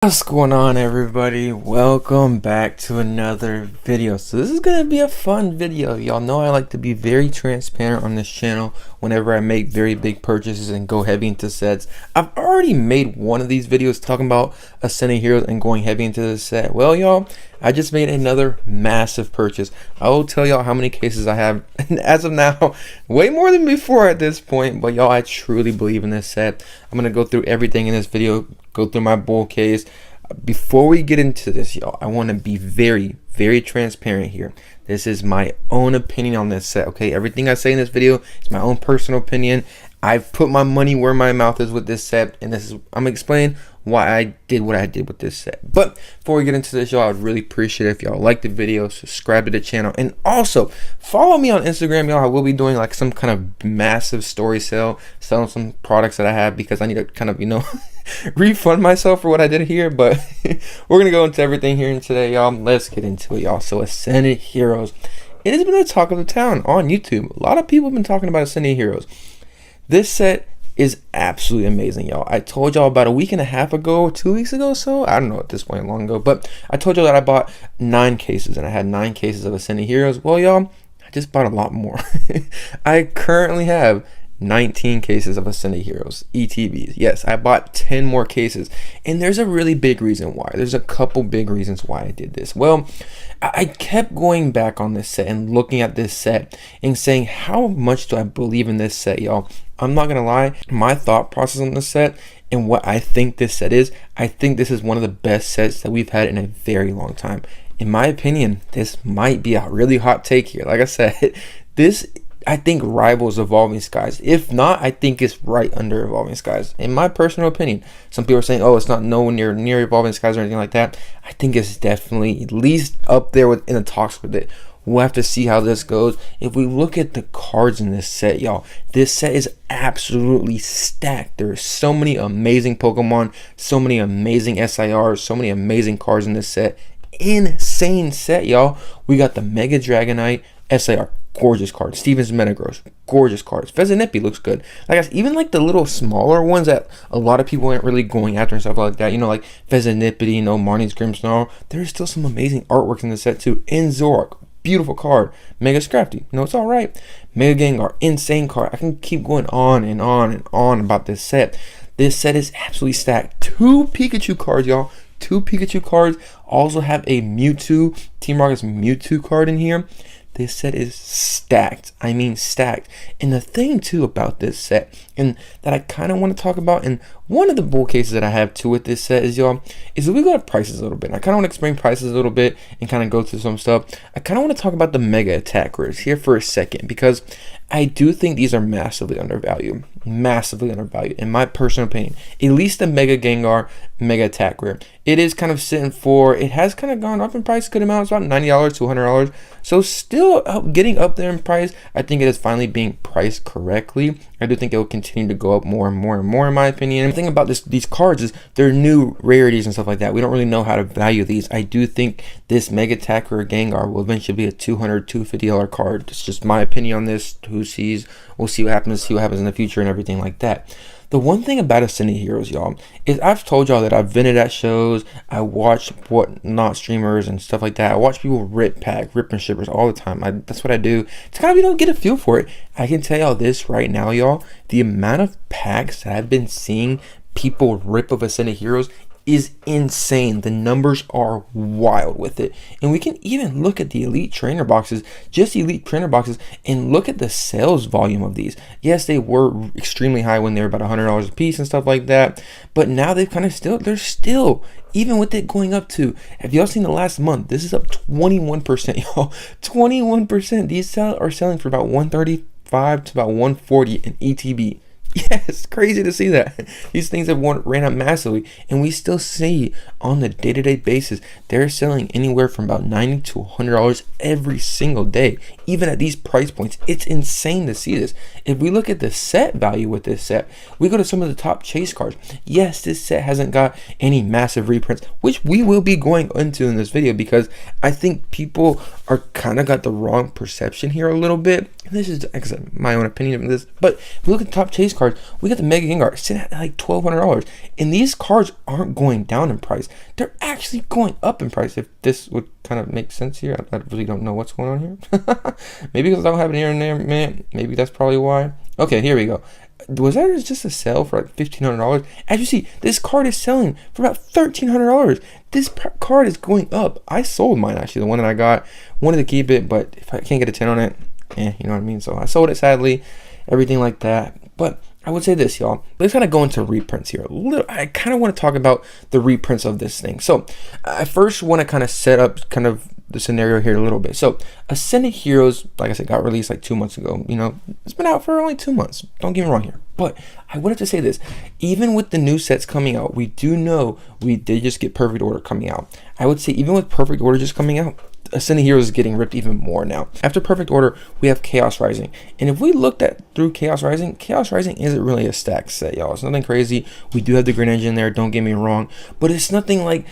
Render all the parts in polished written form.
What's going on, everybody? Welcome back to another video. So this is gonna be a fun video. Y'all know I like to be very transparent on this channel whenever I make very big purchases and go heavy into sets. I've already made one of these videos talking about Ascending Heroes and going heavy into the set. Well, y'all, I just made another massive purchase. I will tell y'all how many cases I have, and as of now, way more than before at this point. But y'all, I truly believe in this set. I'm gonna go through everything in this video, go through my bull case. Before we get into this, y'all, I want to be very transparent here. This is my own opinion on this set, okay? Everything I say in this video is my own personal opinion. I've put my money where my mouth is with this set, and this is, I'm gonna explain why I did what I did with this set. But before we get into this, y'all, I'd really appreciate it if y'all like the video, subscribe to the channel, and also follow me on Instagram, y'all. I will be doing like some kind of massive story sale, selling some products that I have because I need to kind of, refund myself for what I did here. But we're gonna go into everything here today, y'all. Let's get into it, y'all. So Ascended Heroes, it has been the talk of the town on YouTube. A lot of people have been talking about Ascended Heroes. This set is absolutely amazing, y'all. I told y'all about a week and a half ago, 2 weeks ago, so I don't know at this point, long ago, but I told y'all that I bought 9 cases, and I had 9 cases of Ascending Heroes. Well, y'all, I just bought a lot more. I currently have 19 cases of Ascended Heroes ETBs. Yes, I bought 10 more cases, and there's a really big reason why. There's a couple big reasons why I did this. Well, I kept going back on this set and looking at this set and saying, how much do I believe in this set, y'all? I'm not gonna lie, my thought process on this set and what I think this set is, I think this is one of the best sets that we've had in a very long time. In my opinion, this might be a really hot take here. Like I said, this I think rivals Evolving Skies. If not, I think it's right under Evolving Skies. In my personal opinion, some people are saying, oh, it's not nowhere near Evolving Skies or anything like that. I think it's definitely at least up there in the talks with it. We'll have to see how this goes. If we look at the cards in this set, y'all, this set is absolutely stacked. There are so many amazing Pokemon, so many amazing SIRs, so many amazing cards in this set. Insane set, y'all. We got the Mega Dragonite SIR, gorgeous card. Steven's Metagross, gorgeous cards. Vezinippi looks good. Like even like the little smaller ones that a lot of people aren't really going after and stuff like that. Like Vezinippi, Marnie's Grimmsnarl. There's still some amazing artwork in the set too. Zorak, beautiful card. Mega Scrafty, it's all right. Mega Gengar, insane card. I can keep going on and on and on about this set. This set is absolutely stacked. 2 Pikachu cards, y'all. 2 Pikachu cards. Also have a Mewtwo, Team Rocket's Mewtwo card in here. This set is stacked. I mean stacked. And the thing too about this set, and that I kind of want to talk about, and one of the bull cases that I have too with this set is, y'all, is that we go to prices a little bit. And I kind of want to explain prices a little bit and kind of go through some stuff. I kind of want to talk about the Mega Attack Rares here for a second, because I do think these are massively undervalued. Massively undervalued, in my personal opinion. At least the Mega Gengar Mega Attack Rare. It is kind of sitting for, it has kind of gone up in price, good amount. It's about $90 to $100. So still getting up there in price. I think it is finally being priced correctly. I do think it will continue to go up more and more and more, in my opinion. And the thing about these cards is they're new rarities and stuff like that. We don't really know how to value these. I do think this Mega Attack Rare Gengar will eventually be a $200, $250 card. It's just my opinion on this. Who sees? We'll see what happens. See what happens in the future and everything like that. The one thing about Ascending Heroes, y'all, is I've told y'all that I've vented at shows, I watch whatnot streamers and stuff like that. I watch people rip and shippers all the time. That's what I do. It's kind of, get a feel for it. I can tell y'all this right now, y'all, the amount of packs that I've been seeing people rip of Ascending Heroes is insane. The numbers are wild with it. And we can even look at the elite trainer boxes, just elite trainer boxes, and look at the sales volume of these. Yes, they were extremely high when they were about $100 a piece and stuff like that, but now they've kind of they're still, even with it going up to, have y'all seen the last month? This is up 21%, y'all. 21%. These are selling for about $135 to about $140 in ETB. Yeah, it's crazy to see that. These things have ran up massively, and we still see on the day-to-day basis they're selling anywhere from about $90 to $100 every single day. Even at these price points, it's insane to see this. If we look at the set value with this set, we go to some of the top chase cards. Yes, this set hasn't got any massive reprints, which we will be going into in this video, because I think people are kind of got the wrong perception here a little bit. And this is, like I said, my own opinion of this, but if we look at top chase cards. We got the Mega Gengar sitting at like $1,200, and these cards aren't going down in price. They're actually going up in price. If this would kind of make sense here, I really don't know what's going on here. Maybe because I don't have it here and there, man. Maybe that's probably why. Okay, here we go. Was that just a sale for like $1,500? As you see, this card is selling for about $1,300. This card is going up. I sold mine, actually, the one that I got. Wanted to keep it, but if I can't get a 10 on it, you know what I mean? So I sold it, sadly, everything like that. But I would say this, y'all. Let's kind of go into reprints here. I kind of want to talk about the reprints of this thing. So I first want to kind of set up kind of the scenario here a little bit. So Ascended Heroes, like I said, got released like 2 months ago. You know, it's been out for only 2 months. Don't get me wrong here. But I wanted to say this. Even with the new sets coming out, we do know we did just get Perfect Order coming out. I would say even with Perfect Order just coming out, Ascended Heroes is getting ripped even more now. After Perfect Order, we have Chaos Rising. And if we looked at through Chaos Rising isn't really a stack set, y'all. It's nothing crazy. We do have the Green Engine there, don't get me wrong. But it's nothing like...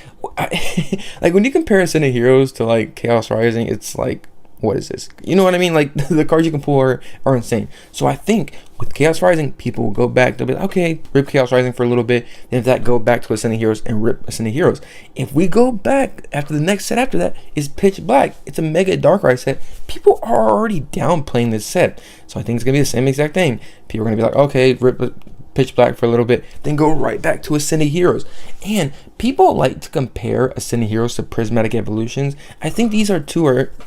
like when you compare Ascended Heroes to like Chaos Rising, it's like, what is this? You know what I mean? Like the cards you can pull are insane. So I think with Chaos Rising, people will go back. They'll be like, okay, rip Chaos Rising for a little bit. Then if that, go back to Ascended Heroes and rip Ascended Heroes. If we go back after the next set after that is Pitch Black, it's a Mega Darkrai set. People are already downplaying this set. So I think it's going to be the same exact thing. People are going to be like, okay, rip Pitch Black for a little bit, then go right back to Ascended Heroes. And people like to compare Ascended Heroes to Prismatic Evolutions. I think these are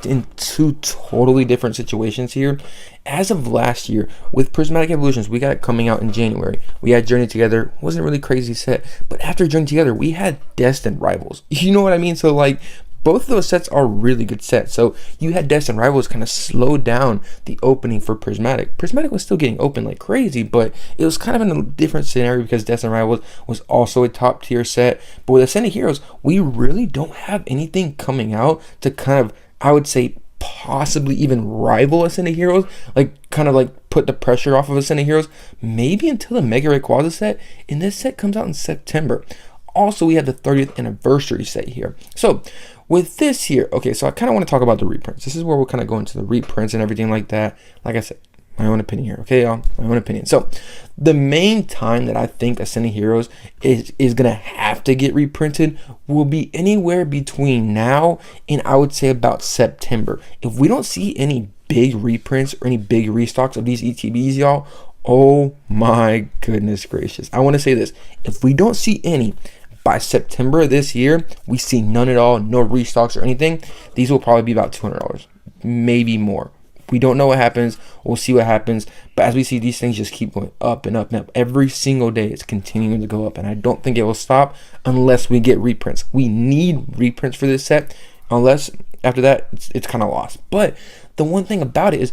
in two totally different situations here. As of last year, with Prismatic Evolutions, we got it coming out in January. We had Journey Together, wasn't really crazy set, but after Journey Together, we had Destined Rivals. You know what I mean? So like, both of those sets are really good sets. So you had Destined Rivals kind of slow down the opening for Prismatic. Prismatic was still getting open like crazy, but it was kind of in a different scenario because Destined Rivals was also a top tier set. But with Ascended Heroes, we really don't have anything coming out to kind of, I would say, possibly even rival Ascended Heroes, like kind of like put the pressure off of Ascended Heroes, maybe until the Mega Rayquaza set, and this set comes out in September. Also, we have the 30th anniversary set here. So with this here, okay, so I kind of want to talk about the reprints. This is where we'll kind of go into the reprints and everything like that. Like I said, my own opinion here, okay, y'all? My own opinion. So the main time that I think Ascended Heroes is going to have to get reprinted will be anywhere between now and I would say about September. If we don't see any big reprints or any big restocks of these ETBs, y'all, oh my goodness gracious. I want to say this. If we don't see any by September of this year, we see none at all, no restocks or anything, these will probably be about $200, maybe more. We don't know what happens. We'll see what happens. But as we see, these things just keep going up and up and up. Every single day, it's continuing to go up. And I don't think it will stop unless we get reprints. We need reprints for this set. Unless after that, it's kind of lost. But the one thing about it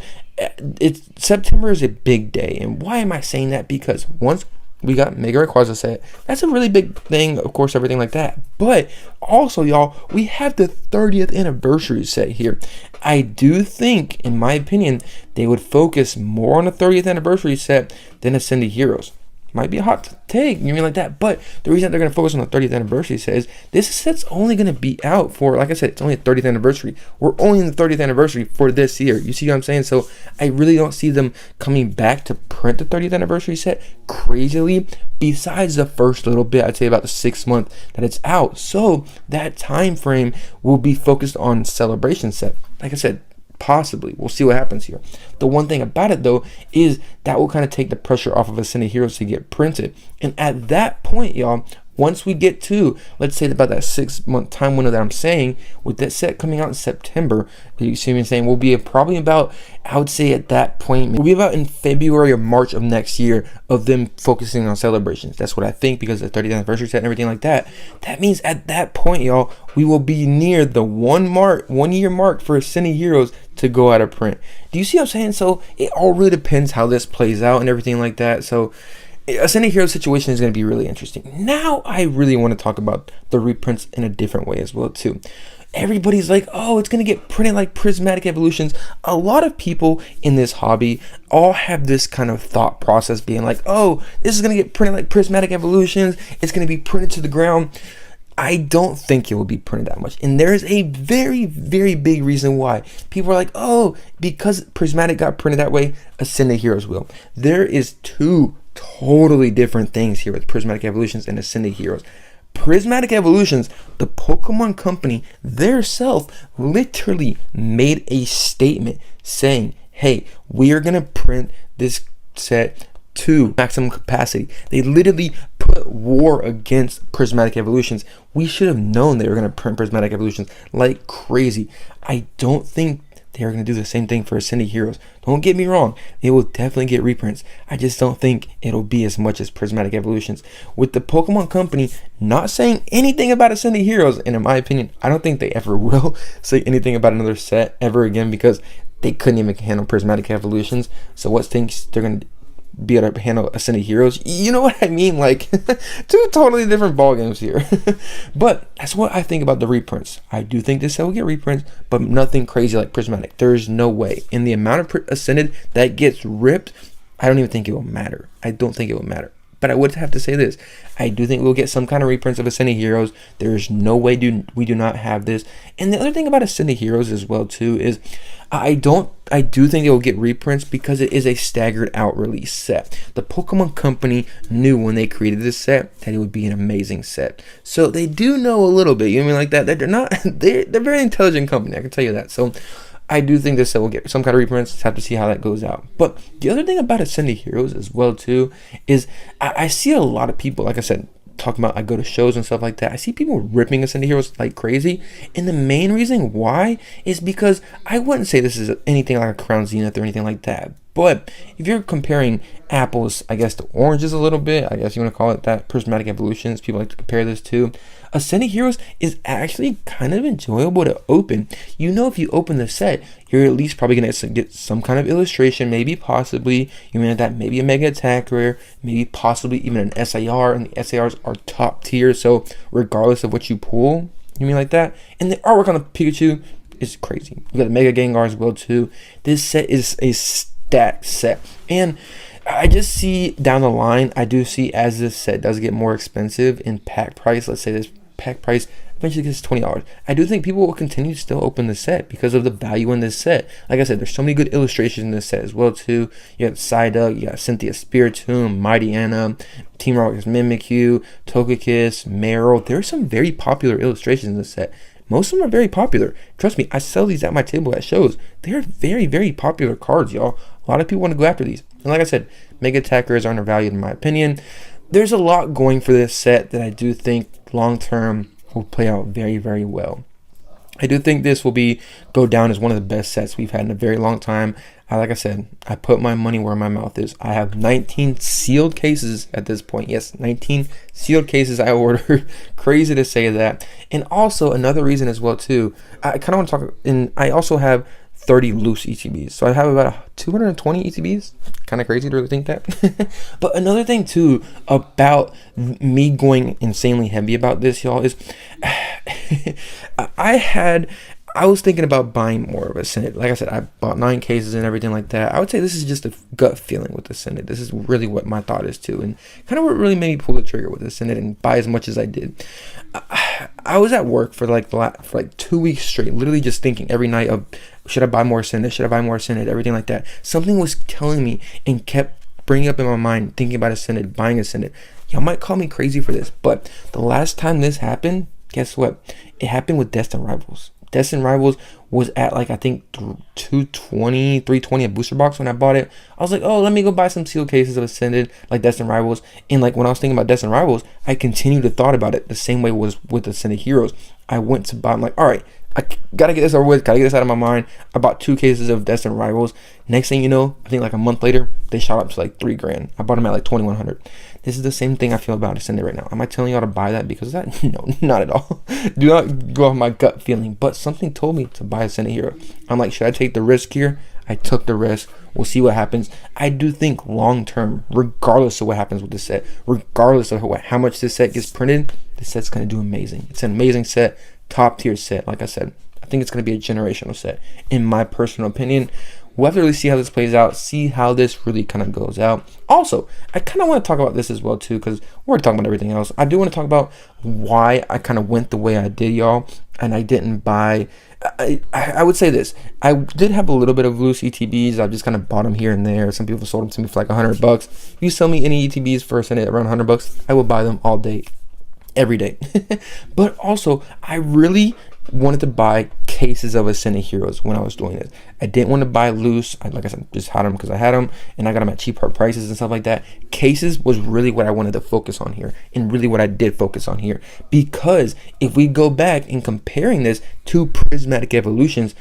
is September is a big day. And why am I saying that? Because once we got Mega Rayquaza set, that's a really big thing, of course, everything like that. But also, y'all, we have the 30th anniversary set here. I do think, in my opinion, they would focus more on the 30th anniversary set than Ascended Heroes. Might be a hot take, you mean like that, but the reason they're going to focus on the 30th anniversary set is this set's only going to be out for, like I said, it's only a 30th anniversary. We're only in the 30th anniversary for this year. You see what I'm saying? So I really don't see them coming back to print the 30th anniversary set crazily, besides the first little bit, I'd say about the 6th month that it's out. So that time frame will be focused on celebration set. Like I said, possibly. We'll see what happens here. The one thing about it, though, is that will kind of take the pressure off of Ascended Heroes to get printed. And at that point, y'all, once we get to, let's say about that 6-month time window that I'm saying, with that set coming out in September, you see me saying, we'll be probably about, I would say at that point, we'll be about in February or March of next year of them focusing on celebrations. That's what I think, because the 30th anniversary set and everything like that. That means at that point, y'all, we will be near the 1 year mark for Ascended Heroes to go out of print. Do you see what I'm saying? So it all really depends how this plays out and everything like that. So Ascended Heroes situation is going to be really interesting. Now I really want to talk about the reprints in a different way as well too. Everybody's like, oh, it's going to get printed like Prismatic Evolutions. A lot of people in this hobby all have this kind of thought process being like, oh, this is going to get printed like Prismatic Evolutions. It's going to be printed to the ground. I don't think it will be printed that much. And there is a very, very big reason why. People are like, oh, because Prismatic got printed that way, Ascended Heroes will. There is two totally different things here with Prismatic Evolutions and Ascended Heroes. Prismatic Evolutions, the Pokemon Company, their self literally made a statement saying, hey, we are going to print this set to maximum capacity. They literally put war against Prismatic Evolutions. We should have known they were going to print Prismatic Evolutions like crazy. I don't think they're going to do the same thing for Ascended Heroes. Don't get me wrong, it will definitely get reprints. I just don't think it'll be as much as Prismatic Evolutions. With the Pokemon Company not saying anything about Ascended Heroes, and in my opinion, I don't think they ever will say anything about another set ever again, because they couldn't even handle Prismatic Evolutions. So what thinks they're going to be able to handle Ascended Heroes? You know what I mean? Like, two totally different ball games here. But that's what I think about the reprints. I do think this set will get reprints, but nothing crazy like Prismatic. There's no way. In the amount of Ascended that gets ripped, I don't even think it will matter. I don't think it will matter. But I would have to say this. I do think we'll get some kind of reprints of Ascended Heroes. There's no way we do not have this. And the other thing about Ascended Heroes as well too is I do think it will get reprints because it is a staggered out release set. The Pokemon Company knew when they created this set that it would be an amazing set. So they do know a little bit. You know what I mean? Like that. They're not. They're a very intelligent company. I can tell you that. So I do think this set will get some kind of reprints. Just have to see how that goes out. But the other thing about Ascended Heroes as well too is I see a lot of people, like I said, talking about, I go to shows and stuff like that. I see people ripping Ascended Heroes like crazy. And the main reason why is because I wouldn't say this is anything like a Crown Zenith or anything like that. But if you're comparing apples, I guess, to oranges a little bit, I guess you want to call it that, Prismatic Evolutions, people like to compare this to. Ascended Heroes is actually kind of enjoyable to open. You know, if you open the set, you're at least probably going to get some kind of illustration, maybe possibly, you mean that maybe a Mega Attack Rare, maybe possibly even an SIR, and the SIRs are top tier, so regardless of what you pull, you mean like that. And the artwork on the Pikachu is crazy. You got the Mega Gengar as well too. This set is a stacked set, and I just see down the line, I do see as this set does get more expensive in pack price, let's say this pack price eventually gets $20, I do think people will continue to still open the set because of the value in this set. Like I said, there's so many good illustrations in this set as well too. You got Psyduck, you got Cynthia Spiritomb, Mighty Anna, Team Rocket's Mimikyu, Togekiss, Meryl. There's some very popular illustrations in this set. Most of them are very popular. Trust me, I sell these at my table at shows. They're very, very popular cards, y'all. A lot of people want to go after these. And like I said, Mega Attackers are undervalued in my opinion. There's a lot going for this set that I do think long term will play out very, very well. I do think this will go down as one of the best sets we've had in a very long time. Like I said, I put my money where my mouth is. I have 19 sealed cases at this point. Yes, 19 sealed cases I ordered. Crazy to say that. And also another reason as well too, I kind of want to talk, and I also have 30 loose ETBs. So I have about 220 ETBs. Kind of crazy to really think that. But another thing too about me going insanely heavy about this, y'all, is I was thinking about buying more of Ascended. Like I said, I bought 9 cases and everything like that. I would say this is just a gut feeling with Ascended. This is really what my thought is too, and kind of what really made me pull the trigger with Ascended and buy as much as I did. I was at work for like 2 weeks straight, literally just thinking every night of, should I buy more Ascended? Should I buy more Ascended? Everything like that. Something was telling me and kept bringing up in my mind, thinking about Ascended, buying Ascended. Y'all might call me crazy for this, but the last time this happened, guess what? It happened with Destined Rivals. Destined Rivals was at like, I think 220, 320 a booster box when I bought it. I was like, oh, let me go buy some sealed cases of Ascended, like Destined Rivals. And like when I was thinking about Destined Rivals, I continued to thought about it the same way it was with Ascended Heroes. I went to buy, I'm like, all right, I gotta get this over with, gotta get this out of my mind. I bought 2 cases of Destined Rivals. Next thing you know, I think like a month later, they shot up to like $3,000. I bought them at like 2,100. This is the same thing I feel about Ascended right now. Am I telling y'all to buy that because of that? No, not at all. Do not go off my gut feeling. But something told me to buy Ascended Hero. I'm like, should I take the risk here? I took the risk. We'll see what happens. I do think long term, regardless of what happens with this set, regardless of how much this set gets printed, this set's going to do amazing. It's an amazing set, top tier set. Like I said, I think it's going to be a generational set. In my personal opinion, we'll have to really see how this plays out, see how this really kind of goes out. Also, I kind of want to talk about this as well too, because we're talking about everything else. I do want to talk about why I kind of went the way I did, y'all, and I didn't buy. I would say this. I did have a little bit of loose ETBs. I just kind of bought them here and there. Some people sold them to me for like $100. If you sell me any ETBs for around $100, I will buy them all day, every day. But also, I really wanted to buy cases of Ascended Heroes when I was doing this. I didn't want to buy loose. Like I said, just had them because I had them and I got them at cheaper prices and stuff like that. Cases was really what I wanted to focus on here, and really what I did focus on here, because if we go back and comparing this to Prismatic Evolutions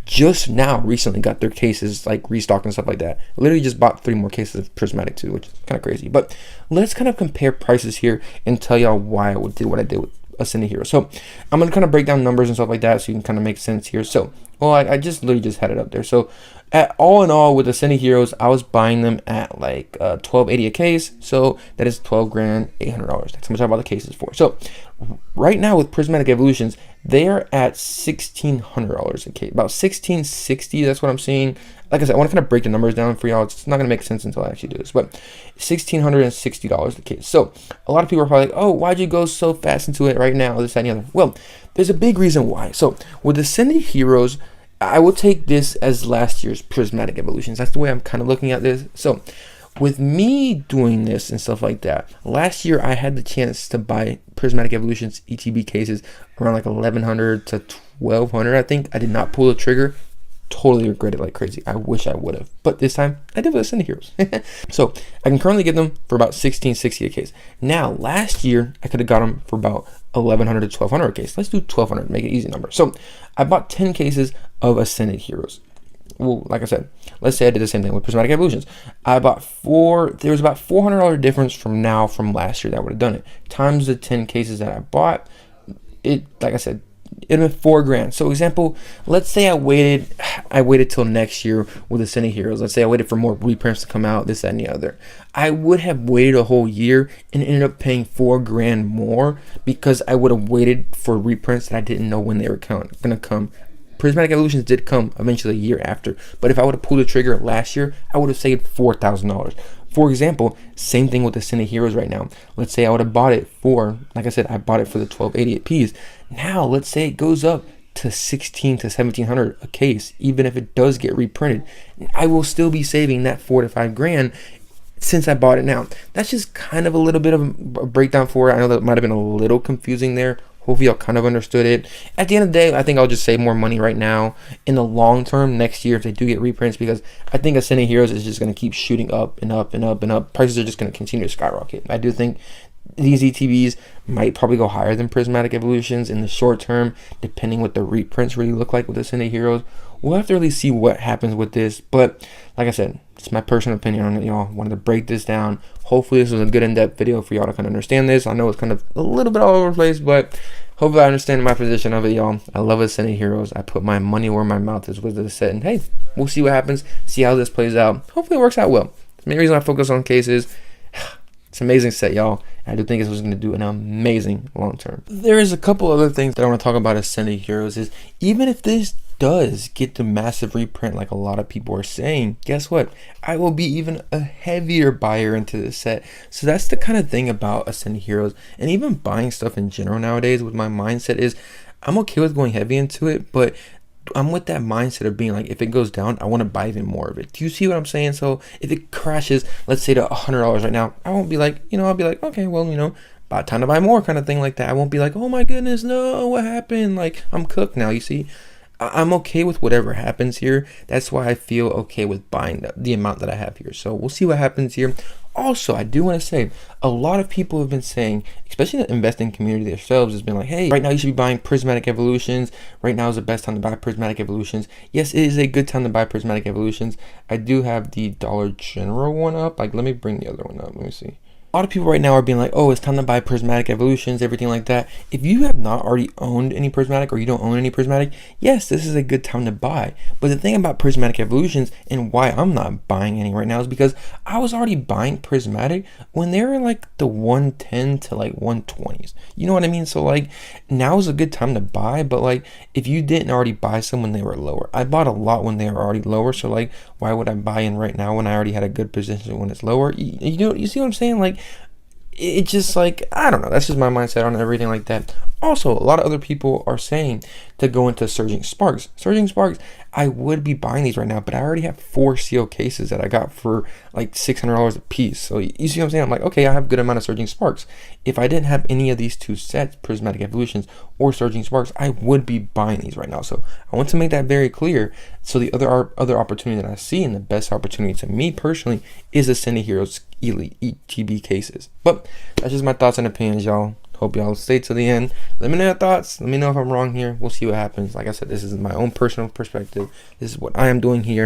just now recently got their cases like restocked and stuff like that. I literally just bought 3 more cases of Prismatic too, which is kind of crazy. But let's kind of compare prices here and tell y'all why I did what I did with Ascended Heroes. So I'm gonna kind of break down numbers and stuff like that so you can kind of make sense here. So I just literally just had it up there. So all in all, with Ascended Heroes, I was buying them at like $12.80 a case. So that is $12,800. That's how much I bought the cases for. So right now with Prismatic Evolutions, they are at $1,600 a case, about $1,660. That's what I'm seeing. Like I said, I want to kind of break the numbers down for y'all. It's not going to make sense until I actually do this, but $1,660 a case. So a lot of people are probably like, oh, why'd you go so fast into it right now? This, that, and the other. Well, there's a big reason why. So with Ascended Heroes, I will take this as last year's Prismatic Evolutions. That's the way I'm kind of looking at this. So with me doing this and stuff like that, last year I had the chance to buy Prismatic Evolutions ETB cases around like $1,100 to $1,200. I think I did not pull the trigger. Totally regret it like crazy. I wish I would have, but this time I did with Ascended Heroes. So I can currently get them for about $1,660 a case. Now last year I could have got them for about $1,100 to $1,200 a case. Let's do $1,200, make it an easy number. So I bought 10 cases of Ascended Heroes. Well, like I said, let's say I did the same thing with Prismatic Evolutions. I bought 4. There was about $400 difference from last year that would have done it. Times the 10 cases that I bought, it, like I said, it would be $4,000. So example, let's say I waited till next year with Ascended Heroes. Let's say I waited for more reprints to come out, this, that, and the other. I would have waited a whole year and ended up paying $4,000 more because I would have waited for reprints that I didn't know when they were gonna come. Prismatic Evolutions did come eventually a year after, but if I would have pulled the trigger last year, I would have saved $4,000. For example, same thing with Ascended Heroes right now. Let's say I would have bought it for, like I said, I bought it for the $12.80 apiece. Now, let's say it goes up to $1,600 to $1,700 a case, even if it does get reprinted. I will still be saving that $4,000 to $5,000 since I bought it now. That's just kind of a little bit of a breakdown for it. I know that might have been a little confusing there. Hopefully y'all kind of understood it. At the end of the day, I think I'll just save more money right now. In the long term, next year, if they do get reprints, because I think Ascended Heroes is just going to keep shooting up and up and up and up. Prices are just going to continue to skyrocket. I do think these ETBs might probably go higher than Prismatic Evolutions in the short term, depending what the reprints really look like with Ascended Heroes. We'll have to really see what happens with this, but like I said, it's my personal opinion on it, y'all. Wanted to break this down. Hopefully this was a good in-depth video for y'all to kind of understand this. I know it's kind of a little bit all over the place, but hopefully I understand my position of it, y'all. I love Ascended Heroes. I put my money where my mouth is with this set, and hey, we'll see what happens, see how this plays out. Hopefully it works out well. The main reason I focus on cases, it's an amazing set, y'all. I do think this was going to do an amazing long term. There is a couple other things that I want to talk about Ascended Heroes is, even if this does get the massive reprint like a lot of people are saying, guess what? I will be even a heavier buyer into this set. So that's the kind of thing about Ascended Heroes, and even buying stuff in general nowadays with my mindset is, I'm okay with going heavy into it, but I'm with that mindset of being like, if it goes down, I want to buy even more of it. Do you see what I'm saying? So if it crashes, let's say to $100 right now, I won't be like, I'll be like, okay, well, about time to buy more, kind of thing like that. I won't be like, oh my goodness, no, what happened? Like, I'm cooked now, you see? I'm okay with whatever happens here. That's why I feel okay with buying the amount that I have here. So we'll see what happens here. Also, I do want to say, a lot of people have been saying, especially the investing community themselves, has been like, hey, right now you should be buying Prismatic Evolutions. Right now is the best time to buy Prismatic Evolutions. Yes, it is a good time to buy Prismatic Evolutions. I do have the Dollar General one up. Like, let me bring the other one up. Let me see. A lot of people right now are being like, oh, it's time to buy prismatic evolutions, everything like that. If you have not already owned any prismatic, or you don't own any prismatic, yes, this is a good time to buy. But the thing about prismatic evolutions and why I'm not buying any right now is because I was already buying prismatic when they were like the 110 to like 120s. You know what I mean? So like now is a good time to buy, but like if you didn't already buy some when they were lower, I bought a lot when they were already lower. So like why would I buy in right now when I already had a good position when it's lower? You see what I'm saying? Like it just, like, I don't know, that's just my mindset on everything like that. Also, a lot of other people are saying to go into surging sparks. I would be buying these right now, but I already have 4 seal cases that I got for like $600 a piece. So you see what I'm saying? I'm like, okay, I have a good amount of surging sparks. If I didn't have any of these 2 sets, prismatic evolutions or surging sparks, I would be buying these right now. So I want to make that very clear. So the other opportunity that I see, and the best opportunity to me personally, is Ascended Heroes Elite ETB cases. But that's just my thoughts and opinions, y'all. Hope y'all stay to the end. Let me know your thoughts. Let me know if I'm wrong here. We'll see what happens. Like I said, this is my own personal perspective. This is what I am doing here.